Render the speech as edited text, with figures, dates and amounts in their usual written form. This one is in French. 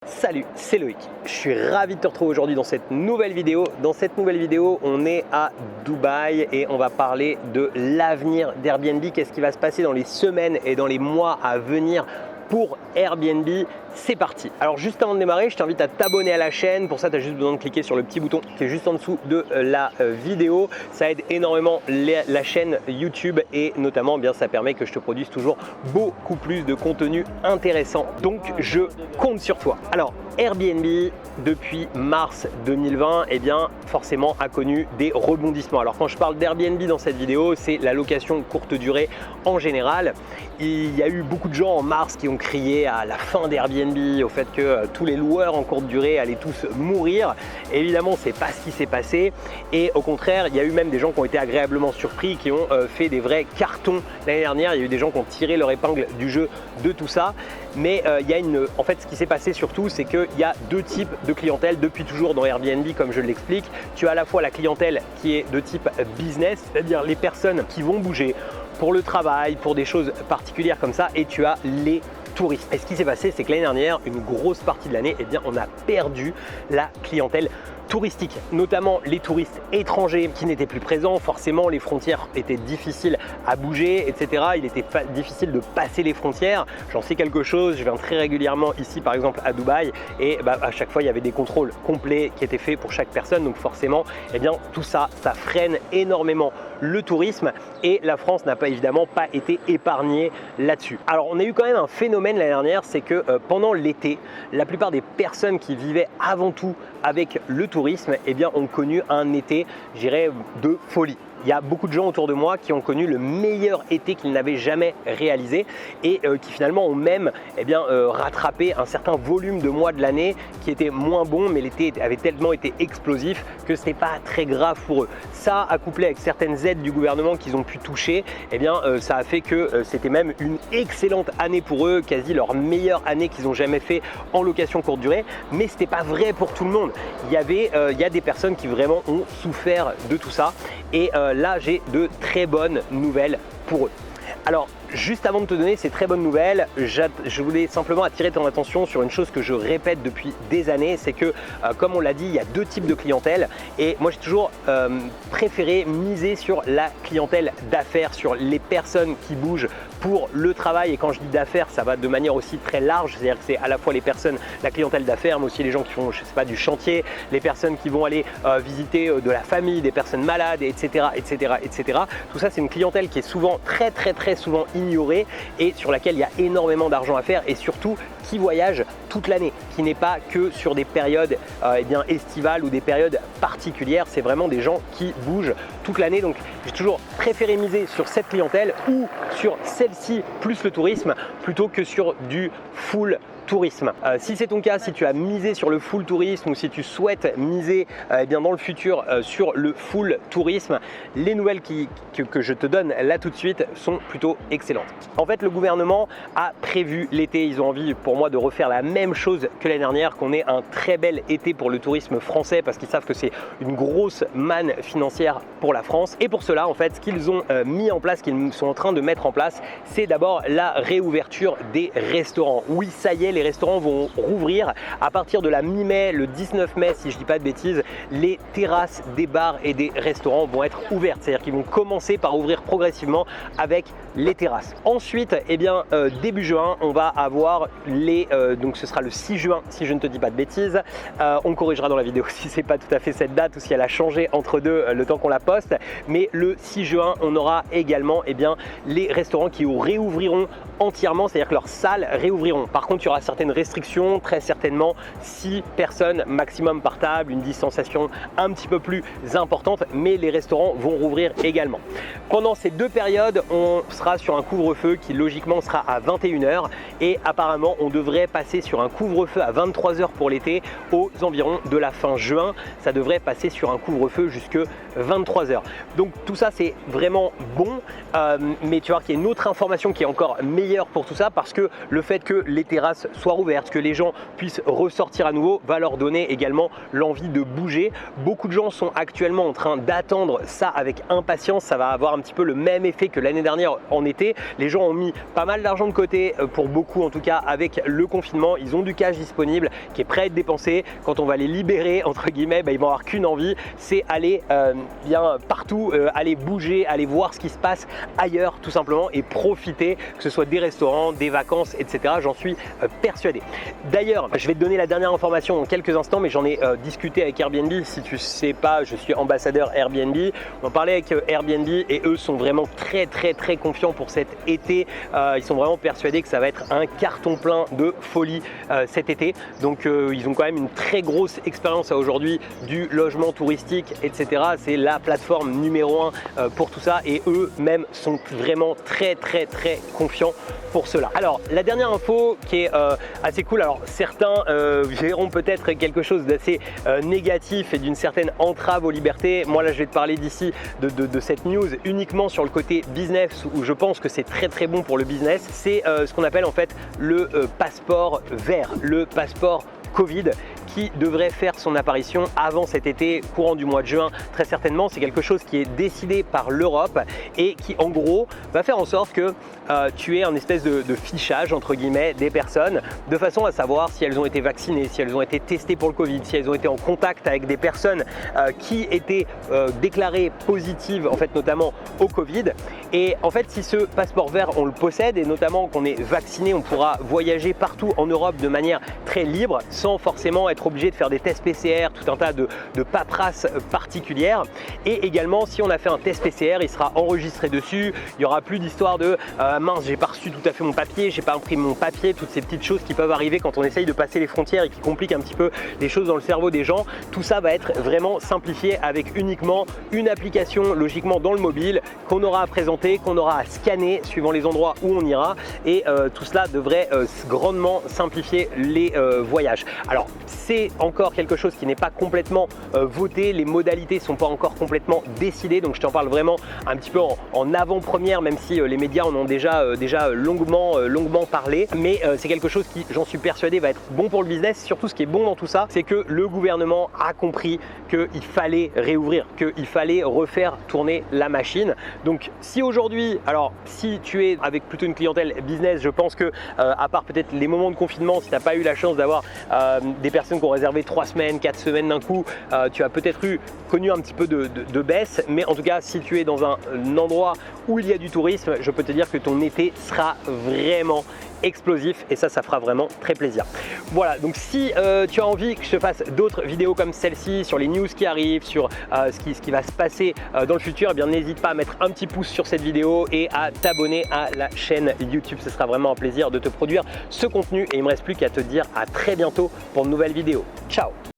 Salut, c'est Loïc. Je suis ravi de te retrouver aujourd'hui dans cette nouvelle vidéo. Dans cette nouvelle vidéo, on est à Dubaï et on va parler de l'avenir d'Airbnb. Qu'est-ce qui va se passer dans les semaines et dans les mois à venir pour Airbnb? C'est parti. Alors juste avant de démarrer, je t'invite à t'abonner à la chaîne. Pour ça, tu as juste besoin de cliquer sur le petit bouton qui est juste en dessous de la vidéo. Ça aide énormément la chaîne YouTube et notamment ça permet que je te produise toujours beaucoup plus de contenu intéressant. Donc je compte sur toi. Alors Airbnb depuis mars 2020 forcément a connu des rebondissements. Alors quand je parle d'Airbnb dans cette vidéo, c'est la location courte durée en général. Il y a eu beaucoup de gens en mars qui ont crié à la fin d'Airbnb, au fait que tous les loueurs en courte durée allaient tous mourir. Évidemment, c'est pas ce qui s'est passé et au contraire, il y a eu même des gens qui ont été agréablement surpris, qui ont fait des vrais cartons l'année dernière. Il y a eu des gens qui ont tiré leur épingle du jeu de tout ça. Mais en fait, ce qui s'est passé surtout, c'est qu'il y a deux types de clientèle depuis toujours dans Airbnb, comme je l'explique. Tu as à la fois la clientèle qui est de type business, c'est-à-dire les personnes qui vont bouger pour le travail, pour des choses particulières comme ça, et tu as les touristes. Et ce qui s'est passé, c'est que l'année dernière, une grosse partie de l'année, on a perdu la clientèle touristique, notamment les touristes étrangers qui n'étaient plus présents. Forcément, les frontières étaient difficiles à bouger, etc. Il était difficile de passer les frontières. J'en sais quelque chose, je viens très régulièrement ici, par exemple à Dubaï, et à chaque fois, il y avait des contrôles complets qui étaient faits pour chaque personne. Donc forcément, tout ça, ça freine énormément le tourisme et la France n'a évidemment pas été épargnée là-dessus. Alors, on a eu quand même un phénomène l'année dernière, c'est que pendant l'été, la plupart des personnes qui vivaient avant tout avec le tourisme ont connu un été, je dirais, de folie. Il y a beaucoup de gens autour de moi qui ont connu le meilleur été qu'ils n'avaient jamais réalisé et qui finalement ont même rattrapé un certain volume de mois de l'année qui était moins bon, mais l'été avait tellement été explosif que ce n'est pas très grave pour eux. Ça, accouplé avec certaines aides du gouvernement qu'ils ont pu toucher, ça a fait que c'était même une excellente année pour eux, quasi leur meilleure année qu'ils ont jamais fait en location courte durée. Mais ce n'était pas vrai pour tout le monde. Il y a des personnes qui vraiment ont souffert de tout ça et là, j'ai de très bonnes nouvelles pour eux. Alors, juste avant de te donner ces très bonnes nouvelles, je voulais simplement attirer ton attention sur une chose que je répète depuis des années, c'est que comme on l'a dit, il y a deux types de clientèle et moi j'ai toujours préféré miser sur la clientèle d'affaires, sur les personnes qui bougent pour le travail. Et quand je dis d'affaires, ça va de manière aussi très large, c'est-à-dire que c'est à la fois les personnes, la clientèle d'affaires, mais aussi les gens qui font, je sais pas, du chantier, les personnes qui vont aller visiter de la famille, des personnes malades, etc., etc., etc. Tout ça, c'est une clientèle qui est souvent très souvent ignorée et sur laquelle il y a énormément d'argent à faire et surtout qui voyage toute l'année, qui n'est pas que sur des périodes estivales ou des périodes particulières. C'est vraiment des gens qui bougent toute l'année. Donc j'ai toujours préféré miser sur cette clientèle ou sur celle-ci plus le tourisme plutôt que sur du full tourisme. Si c'est ton cas, si tu as misé sur le full tourisme ou si tu souhaites miser dans le futur sur le full tourisme, les nouvelles que je te donne là tout de suite sont plutôt excellentes. En fait, le gouvernement a prévu l'été. Ils ont envie pour moi de refaire la même chose que l'année dernière, qu'on ait un très bel été pour le tourisme français parce qu'ils savent que c'est une grosse manne financière pour la France. Et pour cela, en fait, ce qu'ils ont mis en place, qu'ils sont en train de mettre en place, c'est d'abord la réouverture des restaurants. Oui, ça y est, les restaurants vont rouvrir à partir de la mi-mai, le 19 mai si je dis pas de bêtises. Les terrasses des bars et des restaurants vont être ouvertes, c'est-à-dire qu'ils vont commencer par ouvrir progressivement avec les terrasses. Ensuite, début juin, on va avoir donc ce sera le 6 juin si je ne te dis pas de bêtises. On corrigera dans la vidéo si c'est pas tout à fait cette date ou si elle a changé entre deux le temps qu'on la poste. Mais le 6 juin, on aura également les restaurants qui réouvriront entièrement, c'est-à-dire que leurs salles réouvriront. Par contre, il y aura certaines restrictions, très certainement 6 personnes maximum par table, une distanciation un petit peu plus importante, mais les restaurants vont rouvrir également. Pendant ces deux périodes, on sera sur un couvre-feu qui logiquement sera à 21 h et apparemment on devrait passer sur un couvre-feu à 23 h pour l'été aux environs de la fin juin. Ça devrait passer sur un couvre-feu jusque 23 h. Donc tout ça c'est vraiment bon, mais tu vois qu'il y a une autre information qui est encore meilleure meilleur pour tout ça parce que le fait que les terrasses soient rouvertes, que les gens puissent ressortir à nouveau va leur donner également l'envie de bouger. Beaucoup de gens sont actuellement en train d'attendre ça avec impatience. Ça va avoir un petit peu le même effet que l'année dernière en été. Les gens ont mis pas mal d'argent de côté, pour beaucoup en tout cas, avec le confinement. Ils ont du cash disponible qui est prêt à être dépensé. Quand on va les libérer entre guillemets, ils vont avoir qu'une envie, c'est aller bien partout, aller bouger, aller voir ce qui se passe ailleurs tout simplement et profiter, que ce soit des restaurants, des vacances, etc. J'en suis persuadé. D'ailleurs, je vais te donner la dernière information dans quelques instants, mais j'en ai discuté avec Airbnb. Si tu sais pas, je suis ambassadeur Airbnb. On en parlait avec Airbnb et eux sont vraiment très confiants pour cet été. Ils sont vraiment persuadés que ça va être un carton plein de folie cet été. Donc ils ont quand même une très grosse expérience aujourd'hui du logement touristique, etc. C'est la plateforme numéro 1 pour tout ça et eux-mêmes sont vraiment très confiants pour cela. Alors la dernière info qui est assez cool, alors certains verront peut-être quelque chose d'assez négatif et d'une certaine entrave aux libertés. Moi là je vais te parler d'ici de cette news uniquement sur le côté business où je pense que c'est très bon pour le business. C'est ce qu'on appelle en fait le passeport vert, le passeport Covid qui devrait faire son apparition avant cet été, courant du mois de juin très certainement. C'est quelque chose qui est décidé par l'Europe et qui en gros va faire en sorte que tu aies un espèce de fichage entre guillemets des personnes de façon à savoir si elles ont été vaccinées, si elles ont été testées pour le Covid, si elles ont été en contact avec des personnes qui étaient déclarées positives en fait notamment au Covid. Et en fait si ce passeport vert on le possède et notamment qu'on est vacciné, on pourra voyager partout en Europe de manière très libre sans forcément être obligé de faire des tests PCR, tout un tas de paperasses particulières. Et également si on a fait un test PCR, il sera enregistré dessus, il n'y aura plus d'histoire de mince j'ai pas reçu tout à fait mon papier, j'ai pas imprimé mon papier, toutes ces petites choses qui peuvent arriver quand on essaye de passer les frontières et qui compliquent un petit peu les choses dans le cerveau des gens. Tout ça va être vraiment simplifié avec uniquement une application logiquement dans le mobile qu'on aura à présenter, qu'on aura à scanner suivant les endroits où on ira et tout cela devrait grandement simplifier les voyages. Alors c'est encore quelque chose qui n'est pas complètement voté, les modalités ne sont pas encore complètement décidées, donc je t'en parle vraiment un petit peu en avant-première, même si les médias en ont déjà longuement parlé, mais c'est quelque chose qui, j'en suis persuadé, va être bon pour le business. Surtout ce qui est bon dans tout ça, c'est que le gouvernement a compris qu'il fallait réouvrir, qu'il fallait refaire tourner la machine. Donc si aujourd'hui, alors si tu es avec plutôt une clientèle business, je pense que à part peut-être les moments de confinement, si tu n'as pas eu la chance d'avoir des personnes qui ont réservé 3 semaines, 4 semaines d'un coup, tu as peut-être connu un petit peu de baisse, mais en tout cas si tu es dans un endroit où il y a du tourisme, je peux te dire que ton été sera vraiment explosif et ça fera vraiment très plaisir. Voilà, donc si tu as envie que je te fasse d'autres vidéos comme celle-ci sur les news qui arrivent, sur ce qui va se passer dans le futur, eh bien n'hésite pas à mettre un petit pouce sur cette vidéo et à t'abonner à la chaîne YouTube. Ce sera vraiment un plaisir de te produire ce contenu et il ne me reste plus qu'à te dire à très bientôt pour de nouvelles vidéos. Ciao!